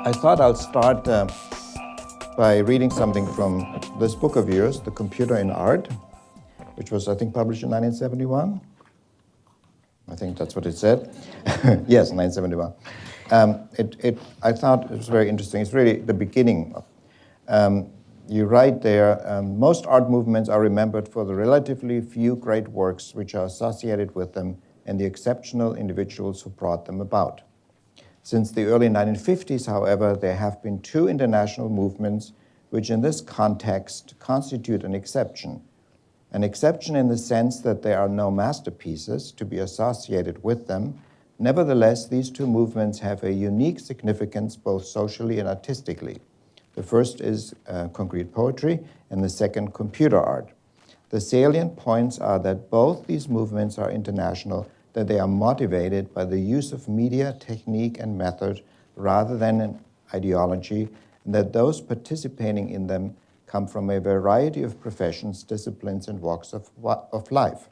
I thought I'll start by reading something from this book of yours, The Computer in Art, which was, I think, published in 1971. I think that's what it said. Yes, 1971. I thought it was very interesting. It's really the beginning. You write there, most art movements are remembered for the relatively few great works which are associated with them and the exceptional individuals who brought them about. Since the early 1950s, however, there have been two international movements which in this context constitute an exception. An exception in the sense that there are no masterpieces to be associated with them. Nevertheless, these two movements have a unique significance both socially and artistically. The first is concrete poetry, and the second, computer art. The salient points are that both these movements are international, that they are motivated by the use of media, technique, and method rather than an ideology, and that those participating in them come from a variety of professions, disciplines, and walks of life.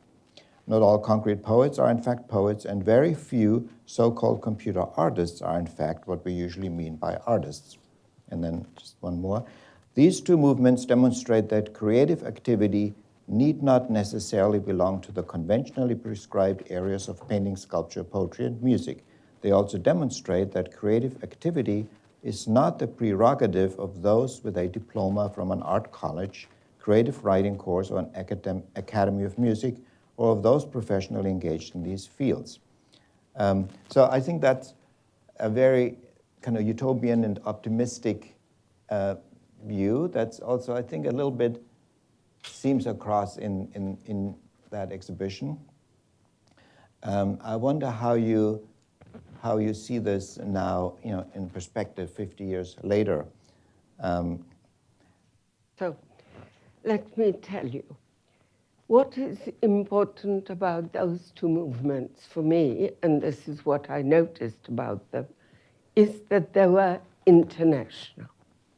Not all concrete poets are in fact poets, and very few so-called computer artists are in fact what we usually mean by artists. And then just one more. These two movements demonstrate that creative activity need not necessarily belong to the conventionally prescribed areas of painting, sculpture, poetry, and music. They also demonstrate that creative activity is not the prerogative of those with a diploma from an art college, creative writing course, or an academy of music, or of those professionally engaged in these fields. So I think that's a very kind of utopian and optimistic view. That's also, I think, a little bit seems across in that exhibition. I wonder how you see this now, in perspective 50 years later. So let me tell you, what is important about those two movements for me, and this is what I noticed about them, is that they were international.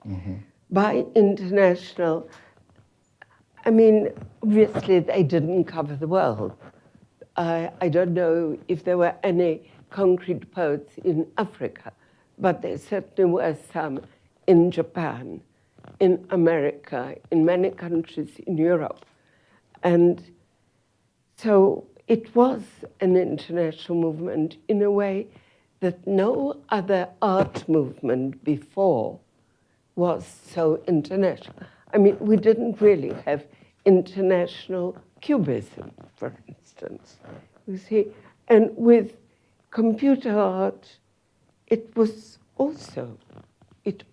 Mm-hmm. By international, I mean, obviously they didn't cover the world. I don't know if there were any concrete poets in Africa, but there certainly were some in Japan, in America, in many countries in Europe. And so it was an international movement in a way that no other art movement before was so international. I mean, we didn't really have international cubism, for instance, you see. And with computer art, it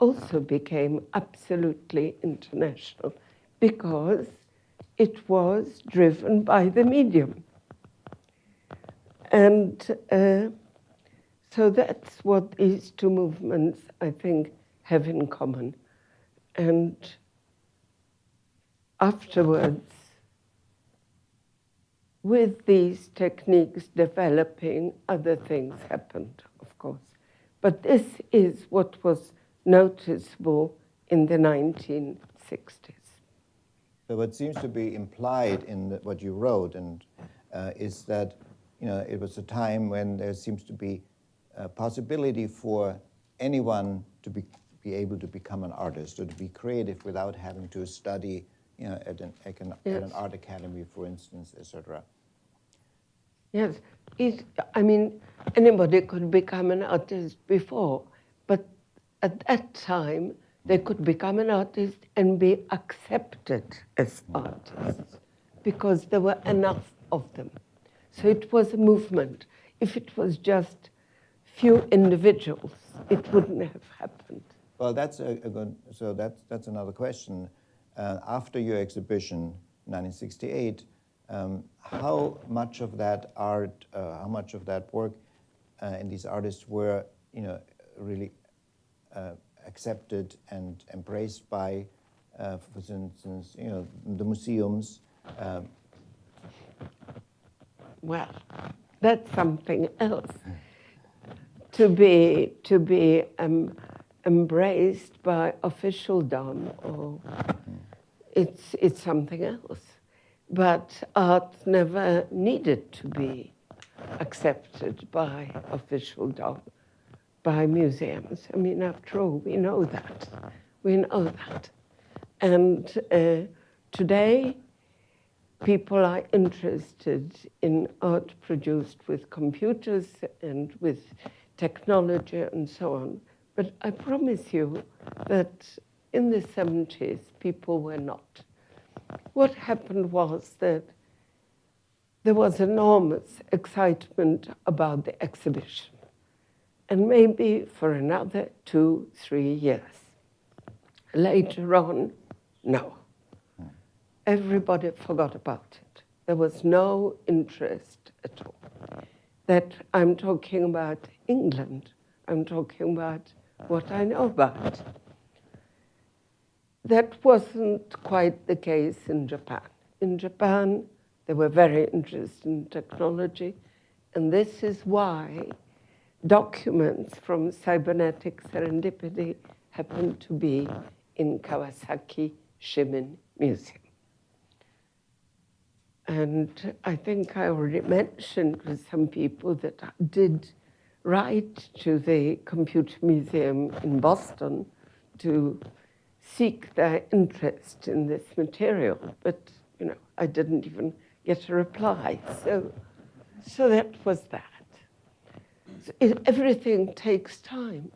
also became absolutely international because it was driven by the medium. And so that's what these two movements, I think, have in common. And afterwards, with these techniques developing, other things happened, of course. But this is what was noticeable in the 1960s. So what seems to be implied in what you wrote is that it was a time when there seems to be a possibility for anyone to be able to become an artist or to be creative without having to study at an art academy, for instance, etc. Yes, I mean, anybody could become an artist before, but at that time, they could become an artist and be accepted as artists because there were enough of them. So it was a movement. If it was just few individuals, it wouldn't have happened. Well, that's that's another question. After your exhibition, 1968, how much of that art, how much of that work and these artists were, really accepted and embraced by, for instance, the museums? Well, that's something else. To be embraced by officialdom, or it's something else. But art never needed to be accepted by officialdom. by museums. I mean, after all, we know that. We know that. And today, people are interested in art produced with computers and with technology and so on. But I promise you that in the 70s, people were not. What happened was that there was enormous excitement about the exhibition, and maybe for another 2-3 years. Later on, no. Everybody forgot about it. There was no interest at all. That I'm talking about England. I'm talking about what I know about. That wasn't quite the case in Japan. In Japan, they were very interested in technology, and this is why documents from Cybernetic Serendipity happen to be in Kawasaki Shimin Museum. And I think I already mentioned with some people that I did write to the Computer Museum in Boston to seek their interest in this material, but I didn't even get a reply. So that was that. So everything takes time,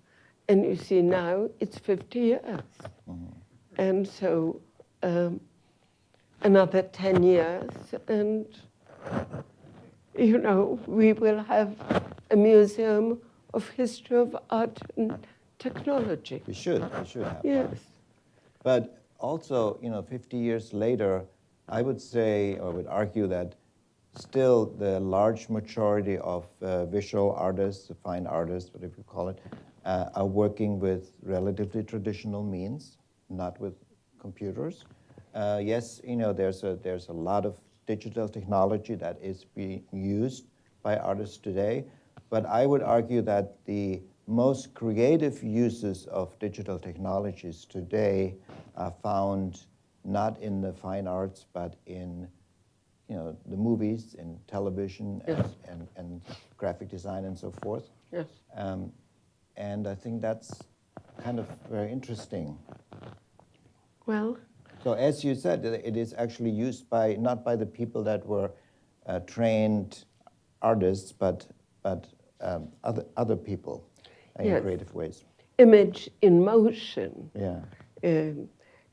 and you see now it's 50 years, and so another 10 years, and we will have a museum of history of art and technology. We should have. Yes. One. But also, 50 years later, I would say, or would argue that still the large majority of visual artists, fine artists, whatever you call it, are working with relatively traditional means, not with computers. Yes, there's a lot of digital technology that is being used by artists today, but I would argue that the most creative uses of digital technologies today are found not in the fine arts, but in the movies, in television, yes. and graphic design and so forth. Yes. And I think that's kind of very interesting. Well, so as you said, it is actually used not by the people that were trained artists, but other people in yes. creative ways. Image in motion. Yeah.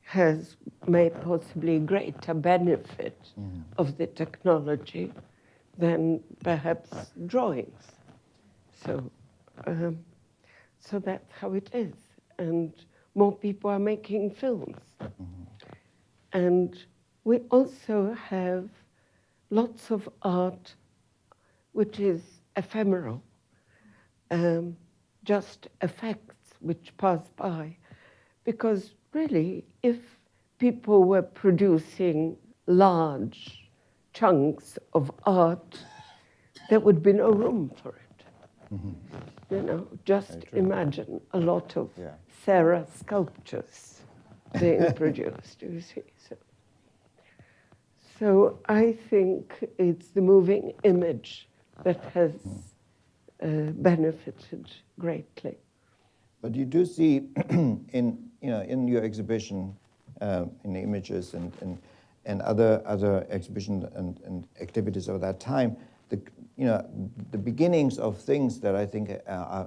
Has made possibly greater benefit of the technology than perhaps drawings. So that's how it is. And more people are making films. And we also have lots of art which is ephemeral, just effects which pass by. Because really, if people were producing large chunks of art, there would be no room for it. Just imagine a lot of Sarah sculptures being produced, you see. So I think it's the moving image that has benefited greatly. But you do see in your exhibition, in the images and other exhibition and activities of that time, the beginnings of things that I think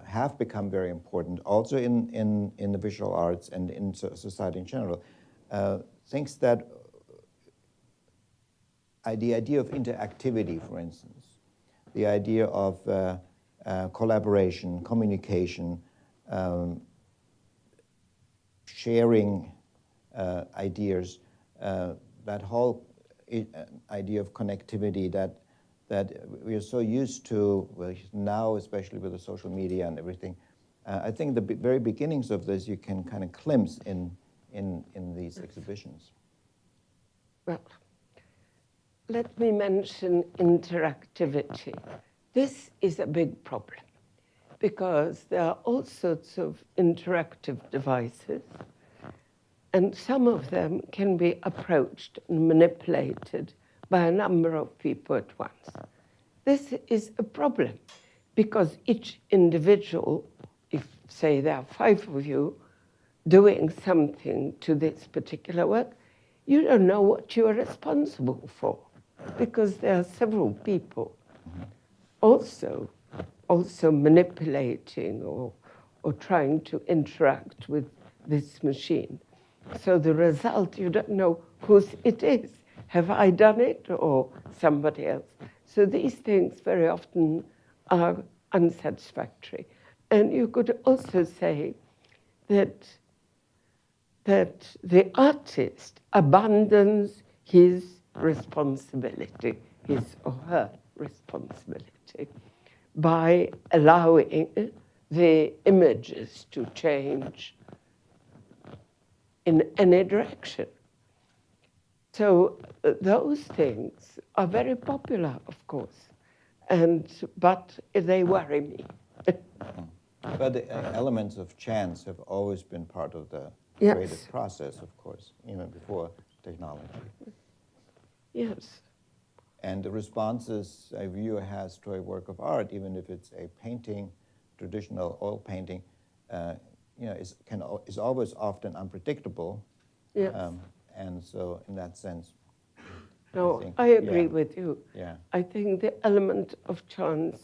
have become very important, also in the visual arts and in society in general. Things that the idea of interactivity, for instance, the idea of collaboration, communication. Sharing ideas, that whole idea of connectivity that we are so used to now, especially with the social media and everything. I think the very beginnings of this you can kind of glimpse in these exhibitions. Well, let me mention interactivity. This is a big problem, because there are all sorts of interactive devices, and some of them can be approached and manipulated by a number of people at once. This is a problem, because each individual, if say there are 5 of you doing something to this particular work, you don't know what you are responsible for, because there are several people also manipulating or trying to interact with this machine. So the result, you don't know whose it is. Have I done it or somebody else? So these things very often are unsatisfactory. And you could also say that the artist abandons his responsibility, his or her responsibility, by allowing the images to change in any direction. So those things are very popular, of course, but they worry me. But the elements of chance have always been part of the Yes. creative process, of course, even before technology. Yes. And the responses a viewer has to a work of art, even if it's a painting, traditional oil painting, is always often unpredictable. Yes. And so, in that sense, No, I agree with you. Yeah. I think the element of chance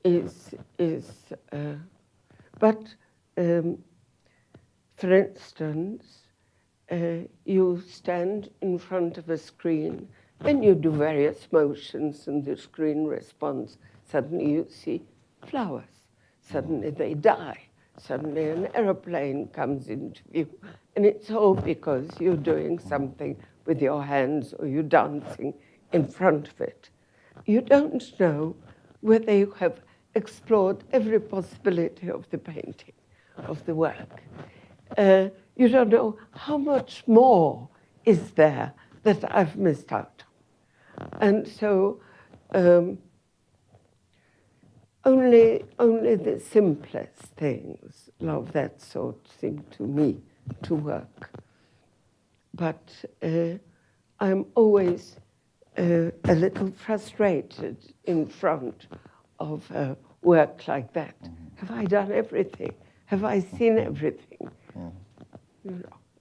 is but for instance, you stand in front of a screen and you do various motions and the screen responds. Suddenly you see flowers. Suddenly they die. Suddenly an aeroplane comes into view. And it's all because you're doing something with your hands or you're dancing in front of it. You don't know whether you have explored every possibility of the painting, of the work. You don't know how much more is there that I've missed out on. And so only the simplest things of that sort seem to me to work. But I'm always a little frustrated in front of work like that. Have I done everything? Have I seen everything?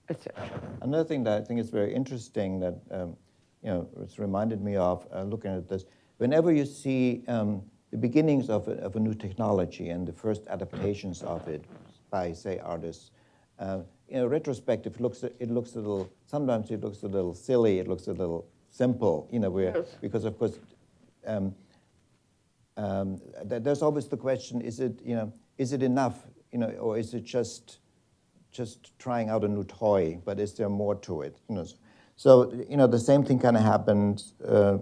Etc. Another thing that I think is very interesting that it's reminded me of looking at this. Whenever you see the beginnings of a new technology and the first adaptations of it by, say, artists, retrospective, it looks a little. Sometimes it looks a little silly. It looks a little simple. Yes. Because of course. There's always the question: is it enough, or is it just trying out a new toy? But is there more to it? So the same thing kind of happened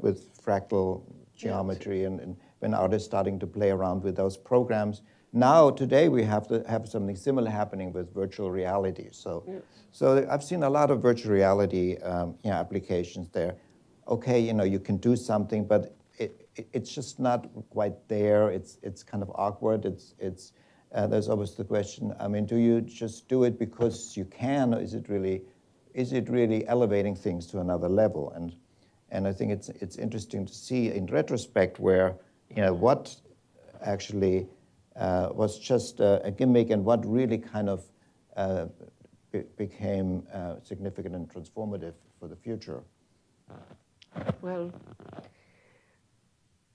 with fractal geometry, and when artists starting to play around with those programs. Now today we have to have something similar happening with virtual reality. So I've seen a lot of virtual reality applications there. Okay, you can do something, but it's just not quite there. It's kind of awkward. There's always the question. I mean, do you just do it because you can, or is it really elevating things to another level? And I think it's interesting to see in retrospect where what actually was just a gimmick and what really kind of became significant and transformative for the future. Well,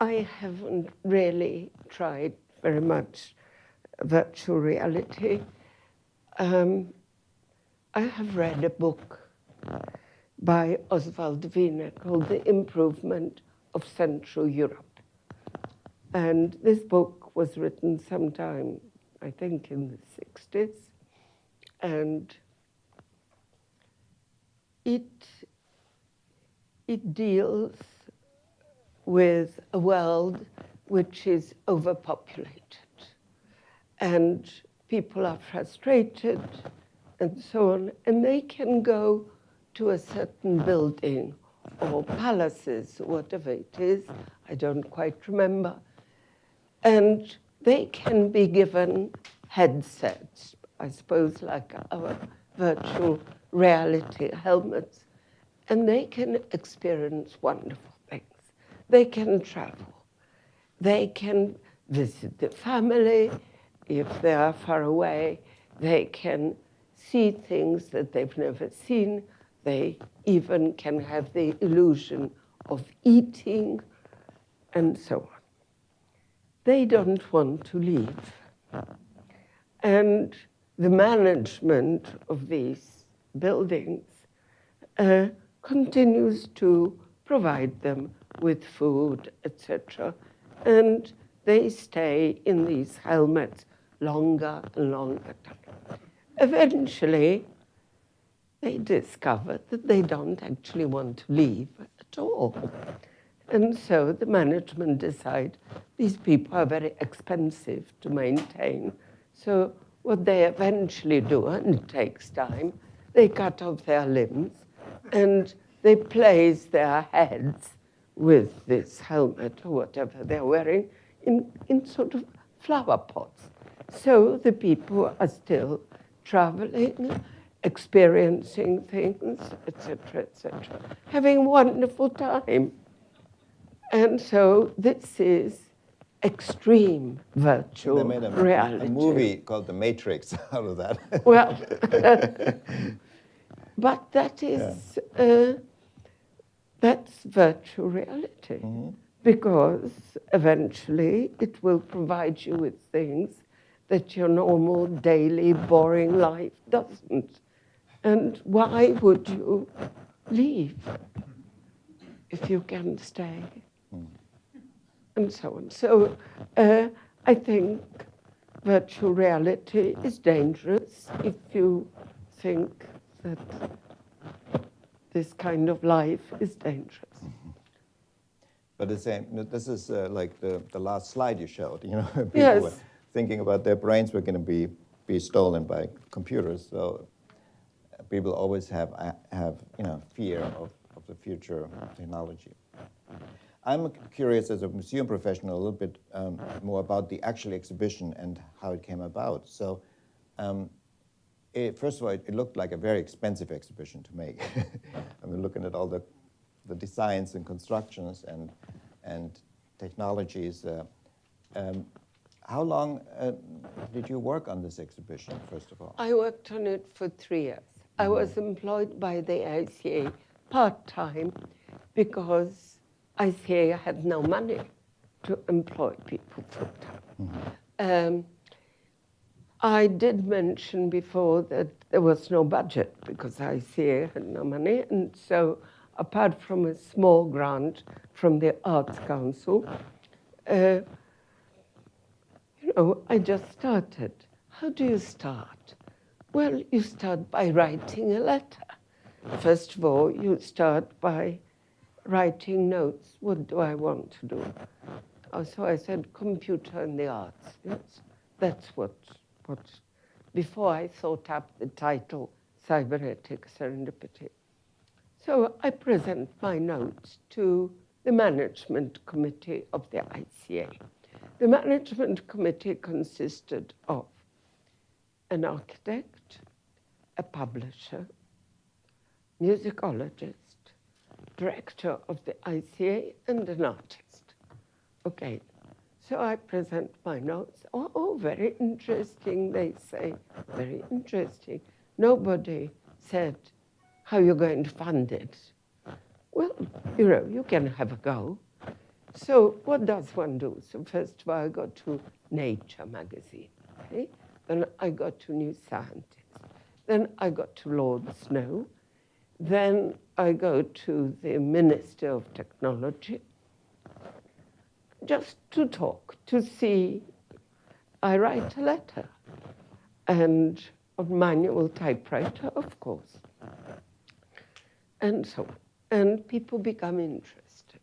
I haven't really tried very much virtual reality. I have read a book by Oswald Wiener called The Improvement of Central Europe. And this book was written sometime, I think, in the 60s. And it deals with a world which is overpopulated. And people are frustrated and so on. And they can go to a certain building or palaces, whatever it is, I don't quite remember. And they can be given headsets, I suppose like our virtual reality helmets, and they can experience wonderful things. They can travel. They can visit the family if they are far away, they can see things that they've never seen. They even can have the illusion of eating, and so on. They don't want to leave. And the management of these buildings continues to provide them with food, etc. And they stay in these helmets longer and longer time. Eventually, they discover that they don't actually want to leave at all. And so the management decide these people are very expensive to maintain. So what they eventually do, and it takes time, they cut off their limbs and they place their heads with this helmet or whatever they're wearing in sort of flower pots. So the people are still traveling, experiencing things, etc., having a wonderful time. And so this is extreme virtual reality. A movie called The Matrix out of that. Well, but that is, that's virtual reality. Because eventually it will provide you with things that your normal daily boring life doesn't. And why would you leave if you can stay? And so on. So I think virtual reality is dangerous if you think that this kind of life is dangerous. But the same, this is like the last slide you showed, you know, people Yes. were thinking about their brains were going to be stolen by computers. So people always have you know, fear of the future technology. I'm curious as a museum professional a little bit more about the actual exhibition and how it came about. So first of all, it looked like a very expensive exhibition to make. I mean, looking at all the designs and constructions and technologies. How long did you work on this exhibition, first of all? I worked on it for 3 years. I was employed by the ICA part-time because ICA had no money to employ people full-time. I did mention before that there was no budget because ICA had no money, and so apart from a small grant from the Arts Council, you know, I just started. How do you start? Well, you start by writing a letter. First of all, you start by writing notes. What do I want to do? So I said, computer and the arts. Yes, that's what. Before I thought up the title, Cybernetic Serendipity. So I present my notes to the management committee of the ICA. The management committee consisted of an architect, a publisher, musicologist, director of the ICA, and an artist. Okay, so I present my notes. Oh, very interesting, they say, very interesting. Nobody said, how you're going to fund it. Well, you know, you can have a go. So what does one do? So first of all, I go to Nature magazine. Okay? Then I go to New Scientist. Then I go to Lord Snow. Then I go to the Minister of Technology, just to talk, to see. I write a letter, and on manual typewriter, of course. And so on. And people become interested.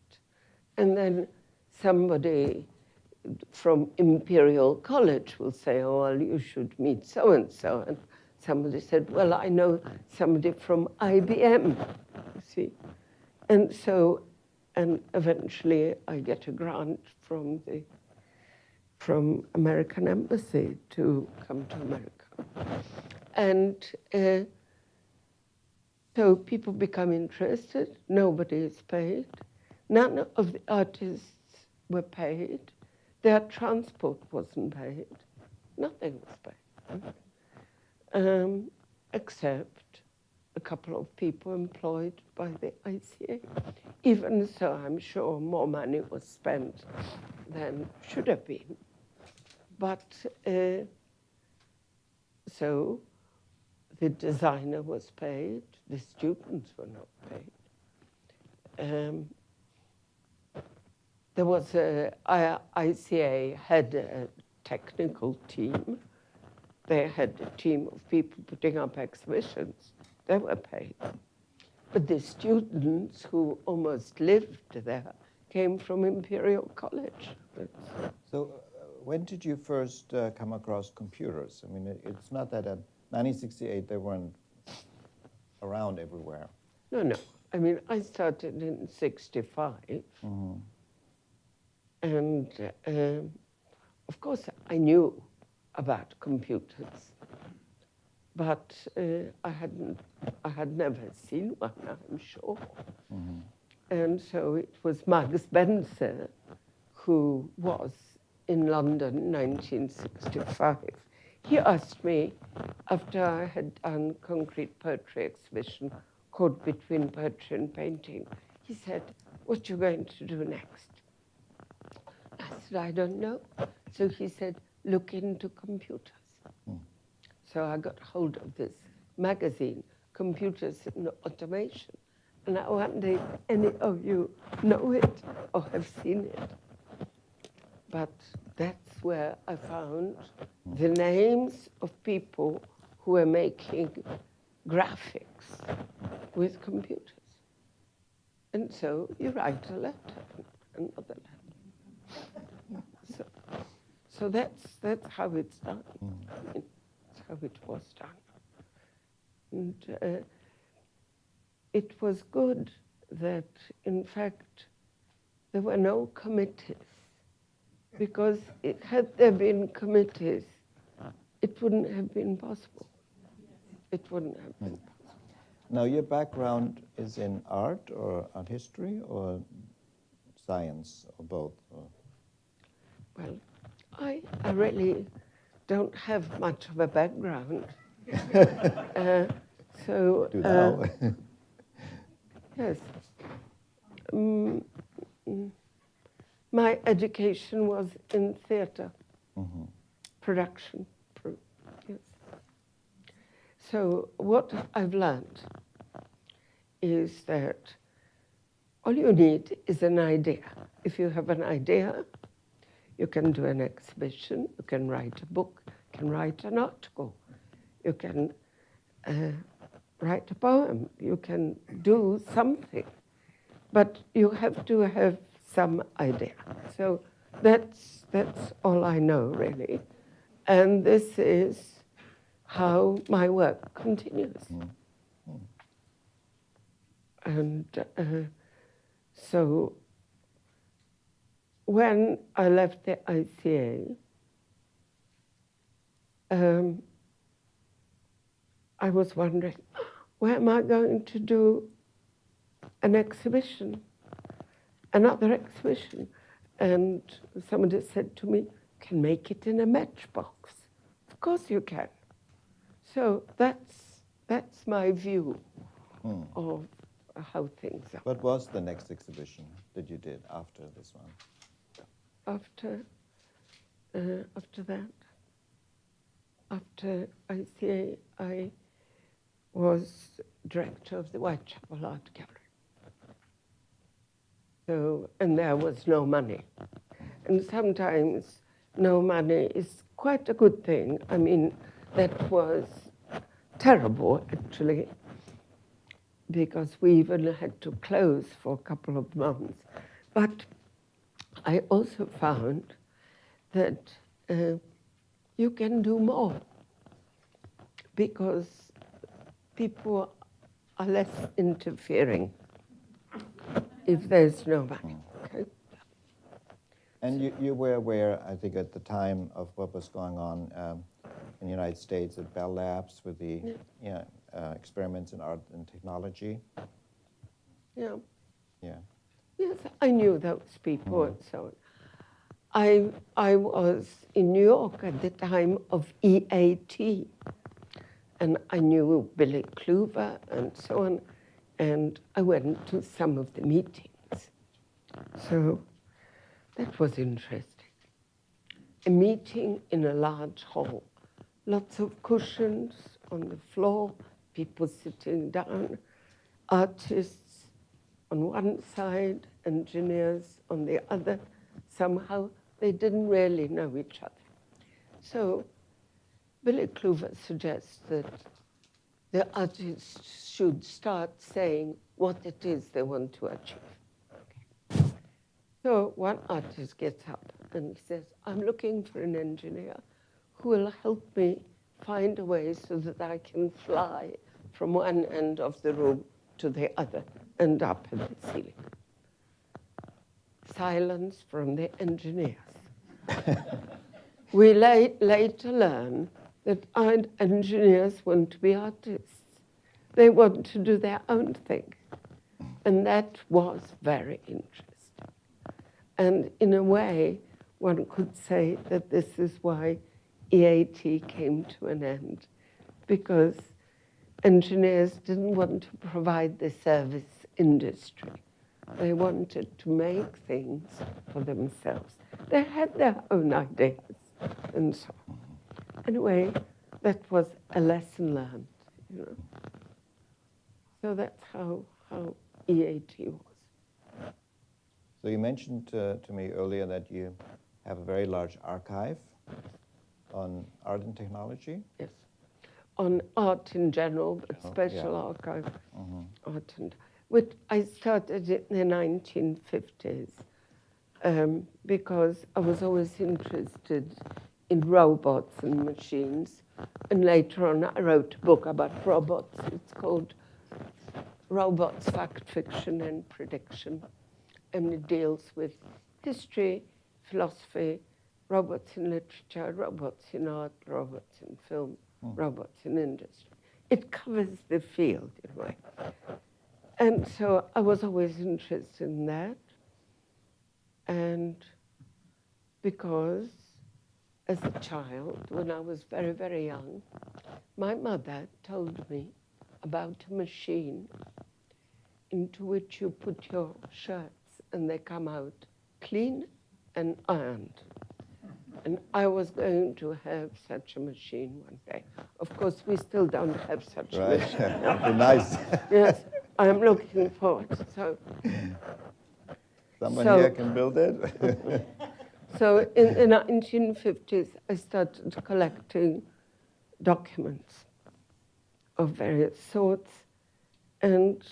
And then somebody from Imperial College will say, oh, well, you should meet so-and-so. And somebody said, well, I know somebody from IBM, you see. And so, and eventually I get a grant from American Embassy to come to America. And so people become interested, nobody is paid. None of the artists were paid. Their transport wasn't paid. Nothing was paid. Except a couple of people employed by the ICA. Even so, I'm sure more money was spent than should have been. But so the designer was paid, the students were not paid. There was ICA had a technical team. They had a team of people putting up exhibitions. They were paid. But the students who almost lived there came from Imperial College. So when did you first come across computers? I mean, it's not that in 1968 they weren't around everywhere. No. I mean, I started in 65. Mm-hmm. And of course, I knew about computers, but I had never seen one, I'm sure. Mm-hmm. And so it was Max Benzer, who was in London in 1965. He asked me, after I had done concrete poetry exhibition called Between Poetry and Painting, he said, "What are you going to do next?" I said, "I don't know." So he said, "Look into computers." So I got hold of this magazine, Computers in Automation. And I wonder if any of you know it or have seen it. But that's where I found the names of people who were making graphics with computers. And so you write a letter, another letter. So that's how it's done. That's how it was done. And it was good that, in fact, there were no committees, because had there been committees, it wouldn't have been possible. It wouldn't have been possible. Now, your background is in art or art history or science or both? Or? Well, I really don't have much of a background. So do now. Yes. My education was in theatre, production. Yes. So what I've learned is that all you need is an idea. If you have an idea, you can do an exhibition, you can write a book, you can write an article, you can write a poem, you can do something, but you have to have some idea. So that's all I know, really. And this is how my work continues. And so when I left the ICA, I was wondering, where am I going to do an exhibition, another exhibition? And somebody said to me, "You can make it in a matchbox." Of course you can. So that's my view of how things are. What was the next exhibition that you did after this one? After that, after ICA, I was director of the Whitechapel Art Gallery. So, and there was no money. And sometimes no money is quite a good thing. I mean, that was terrible, actually, because we even had to close for a couple of months. But I also found that you can do more, because people are less interfering if there's no money. Okay? And you were aware, I think, at the time of what was going on in the United States at Bell Labs with the experiments in art and technology? Yeah. Yeah. Yes, I knew those people and so on. I was in New York at the time of EAT, and I knew Billy Kluver and so on, and I went to some of the meetings. So that was interesting. A meeting in a large hall, lots of cushions on the floor, people sitting down, artists on one side, engineers on the other. Somehow they didn't really know each other. So Billy Kluver suggests that the artists should start saying what it is they want to achieve. Okay. So one artist gets up and says, I'm looking for an engineer who will help me find a way so that I can fly from one end of the room to the other and up at the ceiling. Silence from the engineers. We later learn that engineers want to be artists. They want to do their own thing. And that was very interesting. And in a way, one could say that this is why EAT came to an end, because engineers didn't want to provide the service industry. They wanted to make things for themselves. They had their own ideas and so on. Anyway, that was a lesson learned, you know. So that's how EAT was. So you mentioned to me earlier that you have a very large archive on art and technology. Yes, on art in general, but special yeah. archive, art and, which I started in the 1950s because I was always interested in robots and machines. And later on, I wrote a book about robots. It's called Robots, Fact, Fiction, and Prediction. And it deals with history, philosophy, robots in literature, robots in art, robots in film, robots in industry. It covers the field in a way. And so I was always interested in that. And because as a child, when I was very, very young, my mother told me about a machine into which you put your shirts and they come out clean and ironed. And I was going to have such a machine one day. Of course, we still don't have such a machine. That'd be nice. Yes, I'm looking forward. So Someone here can build it. So in the 1950s, I started collecting documents of various sorts, and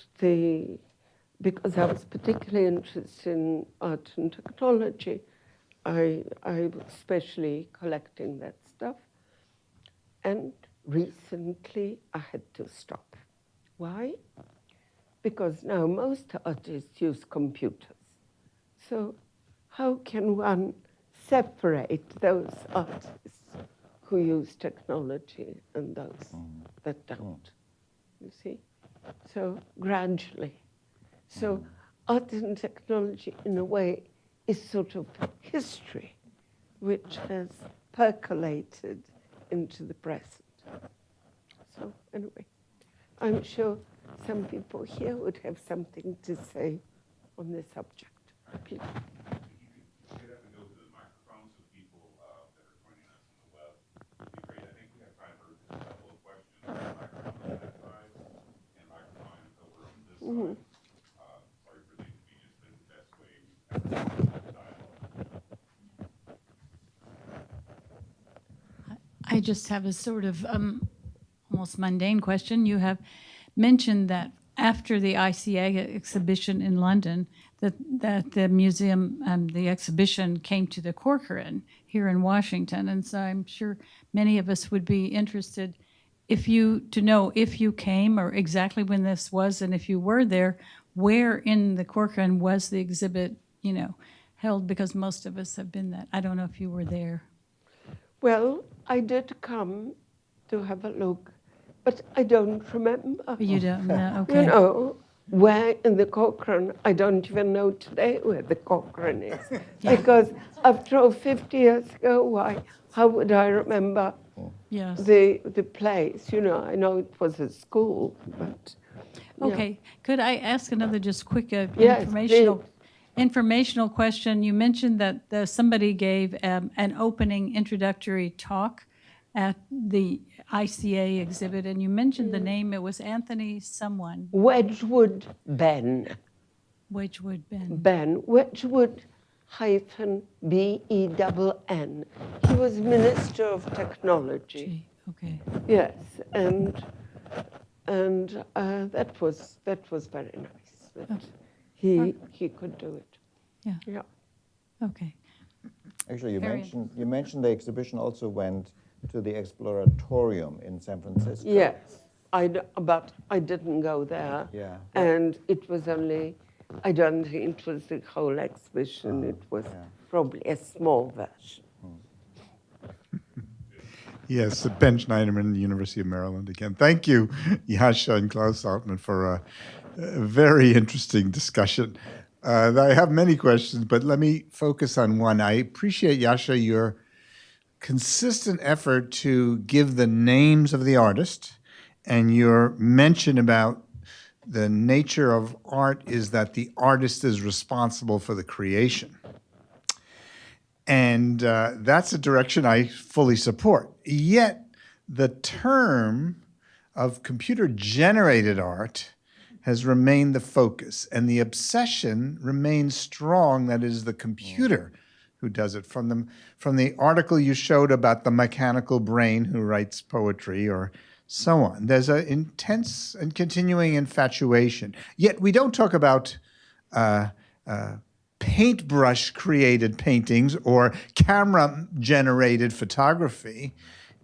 because I was particularly interested in art and technology, I was especially collecting that stuff. And recently, I had to stop. Why? Because now most artists use computers. So how can one separate those artists who use technology and those that don't? You see? So gradually. So art and technology, in a way, is sort of history, which has percolated into the present. So anyway, I'm sure some people here would have something to say on this subject. Please. Mm-hmm. Sorry for these to be just the best way. I just have a sort of almost mundane question. You have mentioned that after the ICA exhibition in London, that the museum, the exhibition came to the Corcoran here in Washington, and so I'm sure many of us would be interested to know if you came or exactly when this was, and if you were there, where in the Corcoran was the exhibit, held, because most of us have been that. I don't know if you were there. Well, I did come to have a look, but I don't remember. You don't know, okay. where in the Corcoran, I don't even know today where the Corcoran is. Because after all, 50 years ago, how would I remember Yes. the place? You know, I know it was a school, but. yeah. Okay, could I ask another just quick Yes, informational question? You mentioned that somebody gave an opening introductory talk at the ICA exhibit, and you mentioned the name. It was Anthony someone. Wedgwood Ben. Wedgwood Ben. Ben. Wedgwood -BENN. He was Minister of Technology. Gee, okay. Yes, and that was very nice that he could do it. Yeah. Yeah. Okay. Actually, you Very mentioned the exhibition also went to the Exploratorium in San Francisco. Yes, but I didn't go there. Yeah. And it was only, I don't think it was the whole exhibition. It was probably a small version. Yes, Ben Schneiderman, University of Maryland again. Thank you, Jasia and Klaus Ottmann, for a very interesting discussion. I have many questions, but let me focus on one. I appreciate, Jasia, your consistent effort to give the names of the artist, and your mention about the nature of art is that the artist is responsible for the creation. And that's a direction I fully support. Yet the term of computer-generated art has remained the focus, and the obsession remains strong that it is the computer who does it. From the article you showed about the mechanical brain who writes poetry or so on, there's an intense and continuing infatuation. Yet we don't talk about paintbrush-created paintings or camera-generated photography.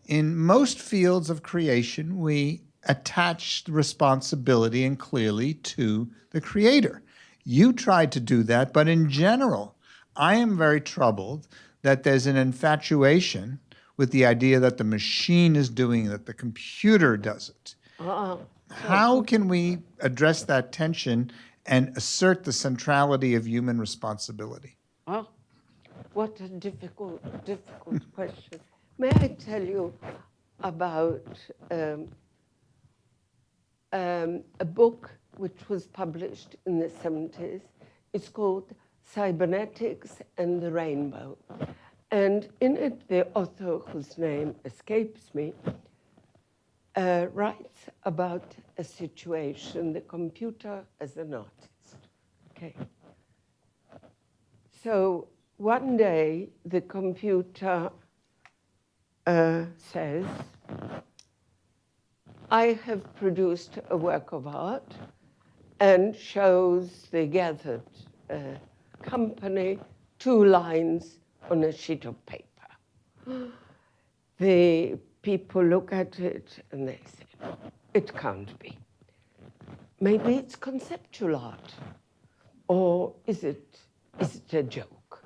In most fields of creation, we attach responsibility and clearly to the creator. You tried to do that, but in general, I am very troubled that there's an infatuation with the idea that the machine is doing it, that the computer does it. How can we address that tension and assert the centrality of human responsibility? Oh, what a difficult question. May I tell you about a book which was published in the 70s? It's called Cybernetics and the Rainbow. And in it, the author, whose name escapes me, writes about a situation, the computer as an artist. Okay. So one day, the computer says, I have produced a work of art, and shows the gathered company 2 lines on a sheet of paper. The people look at it and they say, no, it can't be. Maybe it's conceptual art, or is it a joke?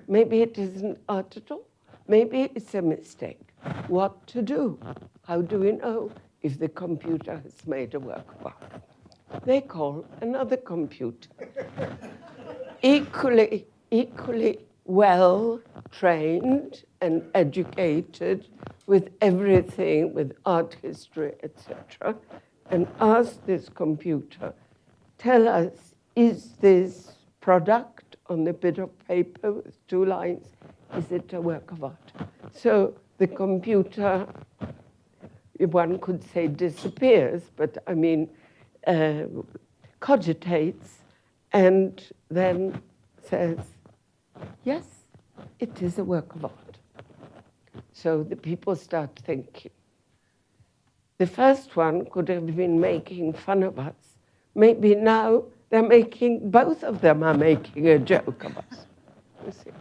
Maybe it isn't art at all. Maybe it's a mistake. What to do? How do we know if the computer has made a work of art? They call another computer, equally well trained and educated with everything, with art history, etc., and ask this computer, tell us, is this product on the bit of paper with 2 lines, is it a work of art? So the computer, one could say disappears, but I mean, cogitates, and then says, yes, it is a work of art. So the people start thinking. The first one could have been making fun of us. Maybe now both of them are making a joke of us. You see,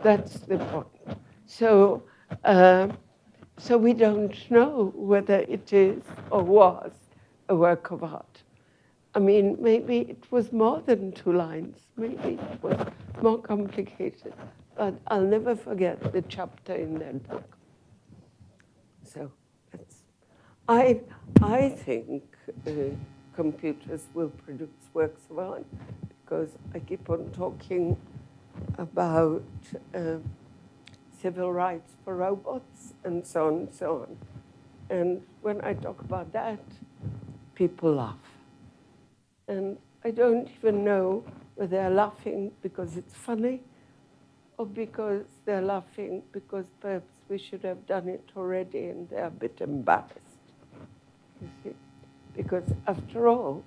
that's the point. So we don't know whether it is or was a work of art. I mean, maybe it was more than 2 lines. Maybe it was more complicated. But I'll never forget the chapter in that book. So I think computers will produce works of art, because I keep on talking about civil rights for robots and so on and so on. And when I talk about that, people laugh. And I don't even know whether they're laughing because it's funny or because they're laughing because perhaps we should have done it already and they're a bit embarrassed, you see. Because after all,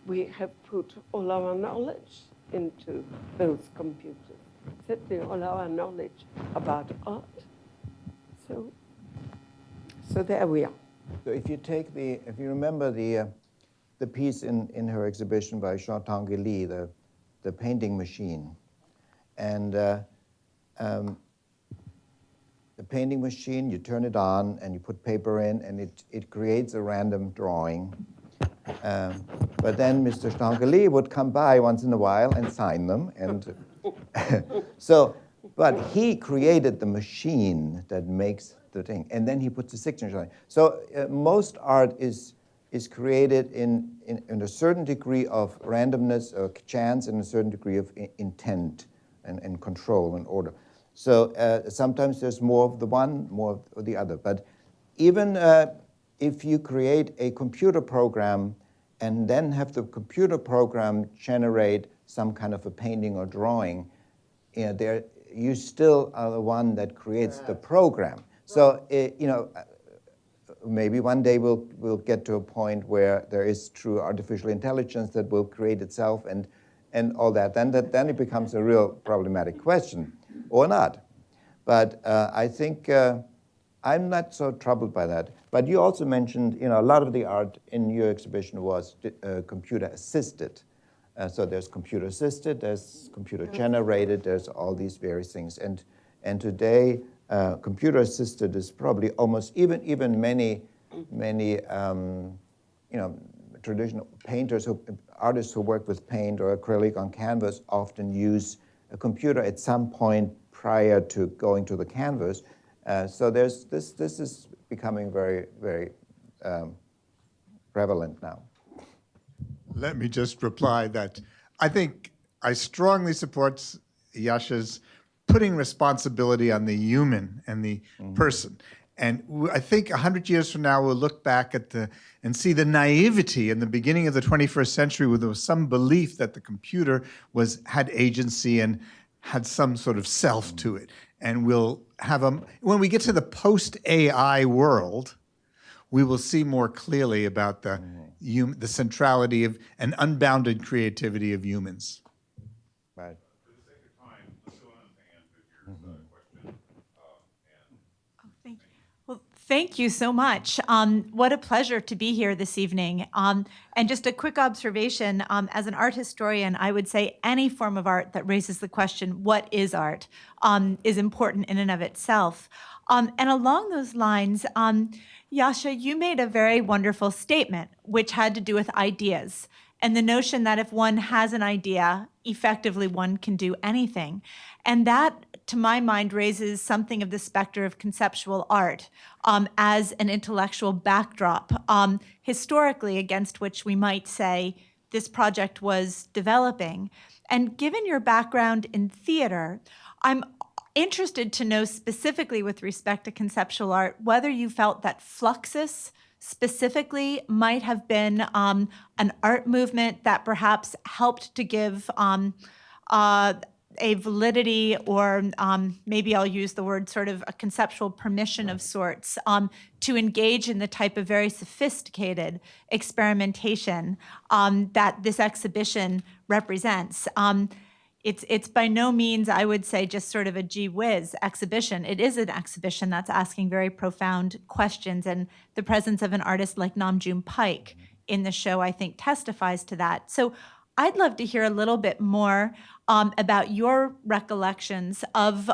we have put all our knowledge into those computers, certainly all our knowledge about art. So there we are. So if you remember the piece in her exhibition by Jean Tanguy, the painting machine, and the painting machine, you turn it on and you put paper in and it creates a random drawing. But then Mr. Tanguy would come by once in a while and sign them. And but he created the machine that makes the thing, and then he puts the signature on it. So most art is created in a certain degree of randomness or chance and a certain degree of intent and control and order. So sometimes there's more of the one, more of the other. But even if you create a computer program and then have the computer program generate some kind of a painting or drawing, you still are the one that creates the program. So, maybe one day we'll get to a point where there is true artificial intelligence that will create itself and all that. Then it becomes a real problematic question, or not. But I think I'm not so troubled by that. But you also mentioned, a lot of the art in your exhibition was computer assisted. So there's computer assisted, there's computer generated, there's all these various things. And today, computer assisted is probably almost even many traditional painters, artists who work with paint or acrylic on canvas often use a computer at some point prior to going to the canvas. So this is becoming very, very prevalent now. Let me just reply that I think I strongly support Jasia's putting responsibility on the human and the person. And I think 100 years from now, we'll look back at and see the naivety in the beginning of the 21st century where there was some belief that the computer had agency and had some sort of self to it. And we'll have when we get to the post-AI world, we will see more clearly about the centrality of and unbounded creativity of humans. Right. For the sake of time, let's go on and answer your question. Thank you. Well, thank you so much. What a pleasure to be here this evening. And just a quick observation, as an art historian, I would say any form of art that raises the question, what is art, is important in and of itself. And along those lines, Jasia, you made a very wonderful statement, which had to do with ideas and the notion that if one has an idea, effectively one can do anything. And that, to my mind, raises something of the specter of conceptual art as an intellectual backdrop, historically against which we might say this project was developing. And given your background in theater, I'm interested to know specifically with respect to conceptual art, whether you felt that Fluxus specifically might have been an art movement that perhaps helped to give a validity or maybe I'll use the word sort of a conceptual permission of sorts to engage in the type of very sophisticated experimentation that this exhibition represents. It's by no means, I would say, just sort of a gee whiz exhibition. It is an exhibition that's asking very profound questions, and the presence of an artist like Namjoon Paik in the show, I think, testifies to that. So I'd love to hear a little bit more about your recollections of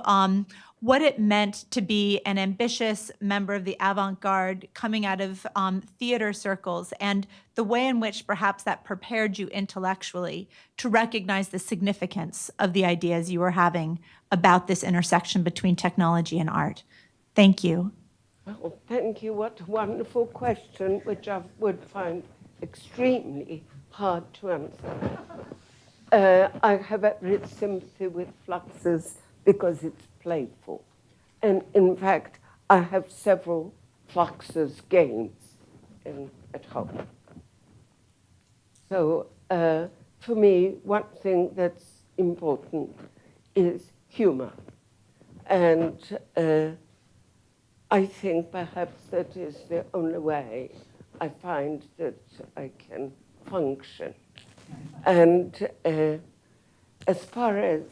what it meant to be an ambitious member of the avant-garde coming out of theater circles and the way in which perhaps that prepared you intellectually to recognize the significance of the ideas you were having about this intersection between technology and art. Thank you. Oh, thank you. What a wonderful question, which I would find extremely hard to answer. I have every sympathy with fluxes because it's playful. And in fact, I have several fluxes games at home. So for me, one thing that's important is humor. And I think perhaps that is the only way I find that I can function. And as far as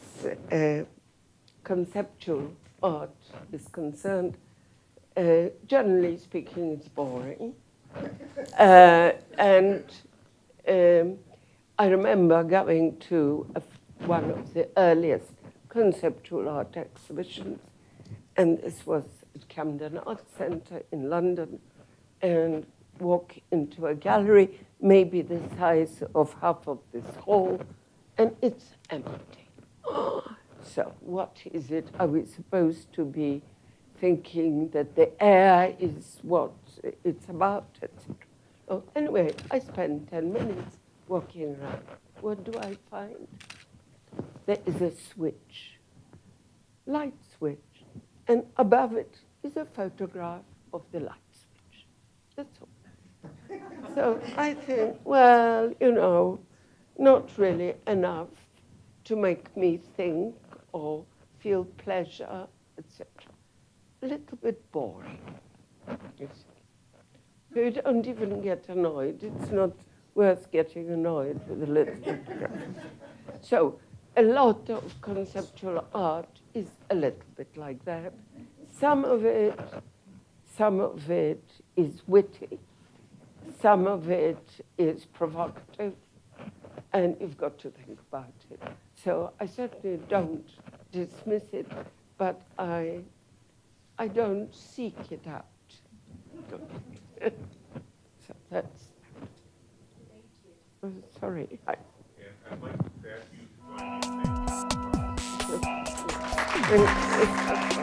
conceptual art is concerned, generally speaking, it's boring. And I remember going to one of the earliest conceptual art exhibitions, and this was at Camden Art Centre in London, and walk into a gallery, maybe the size of half of this hall, and it's empty. So what is it? Are we supposed to be thinking that the air is what it's about, etc.? Oh, anyway, I spent 10 minutes walking around. What do I find? There is a switch, light switch, and above it is a photograph of the light switch. That's all. So I think, well, you know, not really enough to make me think or feel pleasure, etc. A little bit boring. You see. You don't even get annoyed. It's not worth getting annoyed with a little photograph. So a lot of conceptual art is a little bit like that. Some of it is witty. Some of it is provocative, and you've got to think about it. So I certainly don't dismiss it, but I don't seek it out. So that's. Thank you. Oh, sorry. And I'd like to ask you to join me in thanking Thank you.